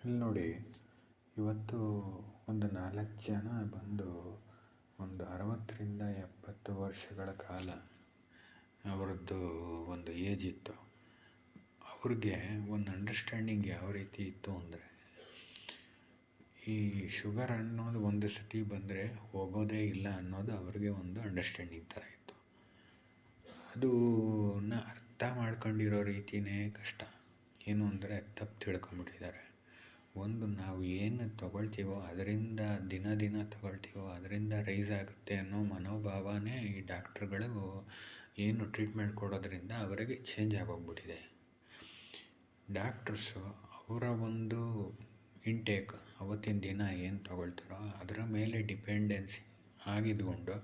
ಇಲ್ಲಿ ನೋಡಿ, ಇವತ್ತು ಒಂದು 4 ಜನ ಬಂದು ಒಂದು 60ರಿಂದ 70 ವರ್ಷಗಳ ಕಾಲ ಅವರದ್ದು ಒಂದು ಏಜ್ ಇತ್ತು. ಅವ್ರಿಗೆ ಒಂದು ಅಂಡರ್ಸ್ಟ್ಯಾಂಡಿಂಗ್ ಯಾವ ರೀತಿ ಇತ್ತು ಅಂದರೆ, ಈ ಶುಗರ್ ಅನ್ನೋದು ಒಂದು ಸತಿ ಬಂದರೆ ಹೋಗೋದೇ ಇಲ್ಲ ಅನ್ನೋದು ಅವ್ರಿಗೆ ಒಂದು ಅಂಡರ್ಸ್ಟ್ಯಾಂಡಿಂಗ್ ಥರ ಇತ್ತು. ಅದನ್ನ ಅರ್ಥ ಮಾಡ್ಕೊಂಡಿರೋ ರೀತಿಯೇ ಕಷ್ಟ. ಏನು ಅಂದರೆ ತಪ್ಪು ತಿಳ್ಕೊಂಬಿಟ್ಟಿದ್ದಾರೆ. ಒಂದು ನಾವು ಏನು ತೊಗೊಳ್ತೀವೋ ಅದರಿಂದ ದಿನ ತೊಗೊಳ್ತೀವೋ ಅದರಿಂದ ರೈಸ್ ಆಗುತ್ತೆ ಅನ್ನೋ ಮನೋಭಾವನೆ ಈ ಡಾಕ್ಟ್ರುಗಳು ಏನು ಟ್ರೀಟ್ಮೆಂಟ್ ಕೊಡೋದ್ರಿಂದ ಅವರಿಗೆ ಚೇಂಜ್ ಆಗೋಗ್ಬಿಟ್ಟಿದೆ. ಡಾಕ್ಟ್ರಸ್ಸು ಅವರ ಒಂದು ಇಂಟೇಕ್ ಅವತ್ತಿನ ದಿನ ಏನು ತೊಗೊಳ್ತಾರೋ ಅದರ ಮೇಲೆ ಡಿಪೆಂಡೆನ್ಸಿ ಆಗಿದ್ಕೊಂಡು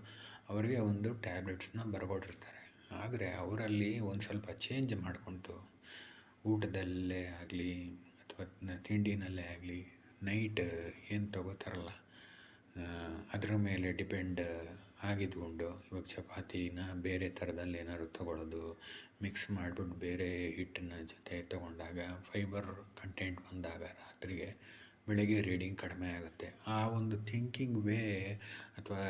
ಅವರಿಗೆ ಒಂದು ಟ್ಯಾಬ್ಲೆಟ್ಸ್ನ ಬರ್ಕೊಟ್ಟಿರ್ತಾರೆ. ಆದರೆ ಅವರಲ್ಲಿ ಒಂದು ಸ್ವಲ್ಪ ಚೇಂಜ್ ಮಾಡಿಕೊಂಡು ಊಟದಲ್ಲೇ ಆಗಲಿ ಅಥವಾ ತಿಂಡಿನಲ್ಲೇ ಆಗಲಿ ನೈಟ್ ಏನು ತೊಗೋತಾರಲ್ಲ ಅದರ ಮೇಲೆ ಡಿಪೆಂಡ್ ಆಗಿದ್ಕೊಂಡು ಇವಾಗ ಚಪಾತಿನ ಬೇರೆ ಥರದಲ್ಲಿ ಏನಾದ್ರು ತೊಗೊಳ್ಳೋದು, ಮಿಕ್ಸ್ ಮಾಡಿಬಿಟ್ಟು ಬೇರೆ ಹಿಟ್ಟನ್ನ ಜೊತೆ ತೊಗೊಂಡಾಗ ಫೈಬರ್ ಕಂಟೆಂಟ್ ಬಂದಾಗ ರಾತ್ರಿಗೆ ಬೆಳಗ್ಗೆ ರೀಡಿಂಗ್ ಕಡಿಮೆ ಆಗುತ್ತೆ. ಆ ಒಂದು ಥಿಂಕಿಂಗ್ ವೇ ಅಥವಾ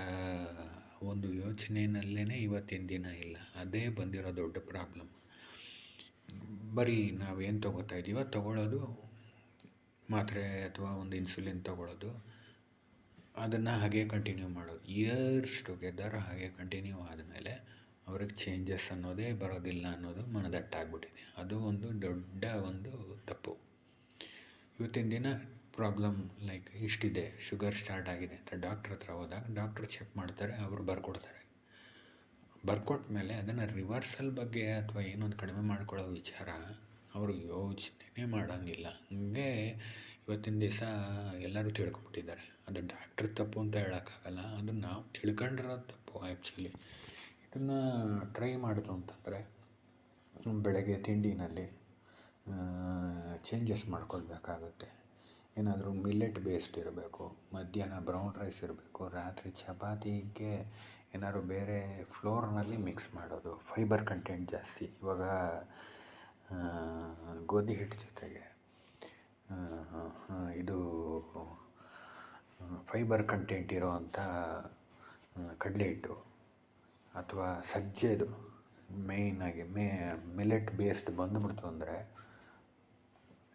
ಒಂದು ಯೋಚನೆಯಲ್ಲೇ ಇವತ್ತಿನ ದಿನ ಇಲ್ಲ. ಅದೇ ಬಂದಿರೋ ದೊಡ್ಡ ಪ್ರಾಬ್ಲಮ್. ಬರೀ ನಾವೇನು ತೊಗೋತಾ ಇದ್ದೀವೋ ತೊಗೊಳ್ಳೋದು, ಮಾತ್ರೆ ಅಥವಾ ಒಂದು ಇನ್ಸುಲಿನ್ ತೊಗೊಳ್ಳೋದು, ಅದನ್ನು ಹಾಗೆ ಕಂಟಿನ್ಯೂ ಮಾಡೋದು. ಇಯರ್ಸ್ ಟುಗೆದರ್ ಹಾಗೆ ಕಂಟಿನ್ಯೂ ಆದಮೇಲೆ ಅವ್ರಿಗೆ ಚೇಂಜಸ್ ಅನ್ನೋದೇ ಬರೋದಿಲ್ಲ ಅನ್ನೋದು ಮನದಟ್ಟಾಗ್ಬಿಟ್ಟಿದೆ. ಅದು ಒಂದು ದೊಡ್ಡ ಒಂದು ತಪ್ಪು. ಇವತ್ತಿನ ದಿನ ಪ್ರಾಬ್ಲಮ್ ಲೈಕ್ ಇಷ್ಟಿದೆ, ಶುಗರ್ ಸ್ಟಾರ್ಟ್ ಆಗಿದೆ ಅಂತ ಡಾಕ್ಟ್ರ್ ಹತ್ರ ಹೋದಾಗ ಡಾಕ್ಟ್ರು ಚೆಕ್ ಮಾಡ್ತಾರೆ, ಅವರು ಬರ್ಕೊಡ್ತಾರೆ. ಬರ್ಕೊಟ್ಟ ಮೇಲೆ ಅದನ್ನು ರಿವರ್ಸಲ್ ಬಗ್ಗೆ ಅಥವಾ ಏನೊಂದು ಕಡಿಮೆ ಮಾಡ್ಕೊಳ್ಳೋ ವಿಚಾರ ಅವರು ಯೋಚನೆ ಮಾಡೋಂಗಿಲ್ಲ. ಹಂಗೆ ಇವತ್ತಿನ ದಿವಸ ಎಲ್ಲರೂ ತಿಳ್ಕೊಬಿಟ್ಟಿದ್ದಾರೆ. ಅದು ಡಾಕ್ಟ್ರ್ ತಪ್ಪು ಅಂತ ಹೇಳೋಕ್ಕಾಗಲ್ಲ, ಅದನ್ನು ನಾವು ತಿಳ್ಕೊಂಡಿರೋದು ತಪ್ಪು ಆ್ಯಕ್ಚುಲಿ. ಇದನ್ನು ಟ್ರೈ ಮಾಡೋದು ಅಂತಂದರೆ ಬೆಳಗ್ಗೆ ತಿಂಡಿನಲ್ಲಿ ಚೇಂಜಸ್ ಮಾಡ್ಕೊಳ್ಬೇಕಾಗುತ್ತೆ. ಏನಾದರೂ ಮಿಲ್ಲೆಟ್ ಬೇಸ್ಡ್ ಇರಬೇಕು, ಮಧ್ಯಾಹ್ನ ಬ್ರೌನ್ ರೈಸ್ ಇರಬೇಕು, ರಾತ್ರಿ ಚಪಾತಿಗೆ ಏನಾದ್ರು ಬೇರೆ ಫ್ಲೋರ್ನಲ್ಲಿ ಮಿಕ್ಸ್ ಮಾಡೋದು, ಫೈಬರ್ ಕಂಟೆಂಟ್ ಜಾಸ್ತಿ. ಇವಾಗ ಗೋಧಿ ಹಿಟ್ಟು ಜೊತೆಗೆ ಇದು ಫೈಬರ್ ಕಂಟೆಂಟ್ ಇರೋವಂಥ ಕಡಲೆ ಹಿಟ್ಟು ಅಥವಾ ಸಜ್ಜೆದು ಮೇಯ್ನಾಗಿ ಮಿಲೆಟ್ ಬೇಸ್ಡ್ ಬಂದುಬಿಡ್ತು ಅಂದರೆ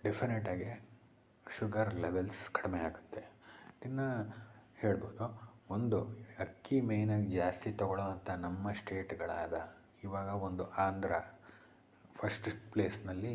ಡೆಫಿನೆಟಾಗಿ ಶುಗರ್ ಲೆವೆಲ್ಸ್ ಕಡಿಮೆ ಆಗುತ್ತೆ. ಇನ್ನು ಹೇಳ್ಬೋದು, ಒಂದು ಅಕ್ಕಿ ಮೇಯ್ನಾಗಿ ಜಾಸ್ತಿ ತೊಗೊಳ್ಳೋ ಅಂಥ ನಮ್ಮ ಸ್ಟೇಟ್ಗಳಾದ ಇವಾಗ ಒಂದು ಆಂಧ್ರ ಫಸ್ಟ್ ಪ್ಲೇಸ್ನಲ್ಲಿ